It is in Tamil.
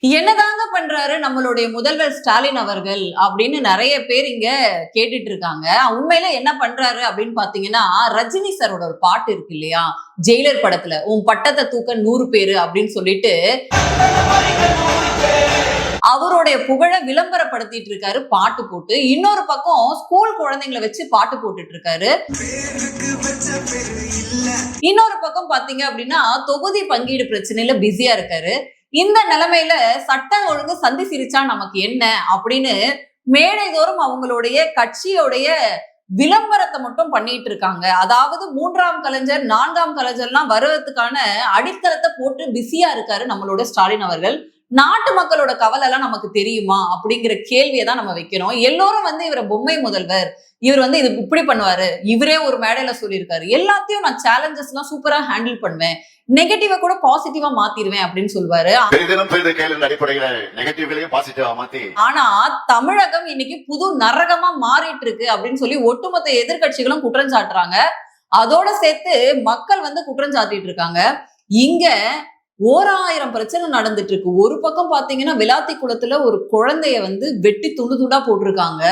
என்னதாங்க பண்றாரு நம்மளுடைய முதல்வர் ஸ்டாலின் அவர்கள் அப்படின்னு நிறைய பேர் இங்க கேட்டுட்டு இருக்காங்க. உண்மையில என்ன பண்றாரு அப்படின்னு பாத்தீங்கன்னா, ரஜினி சாரோட ஒரு பாட்டு இருக்கு இல்லையா, ஜெயிலர் படத்துல உன் பட்டத்தை தூக்க 100 பேரு அப்படின்னு சொல்லிட்டு அவருடைய புகழ விளம்பரப்படுத்திட்டு இருக்காரு பாட்டு போட்டு. இன்னொரு பக்கம் ஸ்கூல் குழந்தைங்களை வச்சு பாட்டு போட்டுட்டு இருக்காரு. இன்னொரு பக்கம் பாத்தீங்க அப்படின்னா தொகுதி பங்கீடு பிரச்சனையில பிஸியா இருக்காரு. இந்த நிலைமையில சட்டம் ஒழுங்கு சந்தி சிரிச்சா நமக்கு என்ன அப்படின்னு மேடைதோறும் அவங்களுடைய கட்சியோடைய விளம்பரத்தை மட்டும் பண்ணிட்டு இருக்காங்க. அதாவது 3ஆம் கலைஞர் 4ஆம் கலைஞர்லாம் வருவதற்கான அடித்தளத்தை போட்டு பிஸியா இருக்காரு நம்மளோட ஸ்டாலின் அவர்கள். நாட்டு மக்களோட கவலை எல்லாம் நமக்கு தெரியுமா அப்படிங்கிற கேள்வியை தான் நம்ம வைக்கிறோம். எல்லோரும் இவரை பொம்மை முதல்வர், இவர் இது இப்படி பண்ணுவாரு, இவரே ஒரு மேடையில சொல்லியிருக்காரு, எல்லாத்தையும் நான் சேலஞ்சஸ் எல்லாம் சூப்பரா ஹேண்டில் பண்ணுவேன், நெகட்டிவா கூட பாசிட்டிவா மாத்திருவேன் அப்படின்னு சொல்லுவாரு. ஆனா தமிழகம் இன்னைக்கு புது நரகமா மாறிட்டு இருக்கு அப்படின்னு சொல்லி ஒட்டுமொத்த எதிர்கட்சிகளும் குற்றம் சாட்டுறாங்க. அதோட சேர்த்து மக்கள் குற்றம் சாட்டிட்டு இருக்காங்க. இங்க 1000 பிரச்சனை நடந்துட்டு இருக்கு. ஒரு பக்கம் பாத்தீங்கன்னா விளாத்தி குளத்துல ஒரு குழந்தைய வெட்டி துண்டு துண்டா போட்டிருக்காங்க.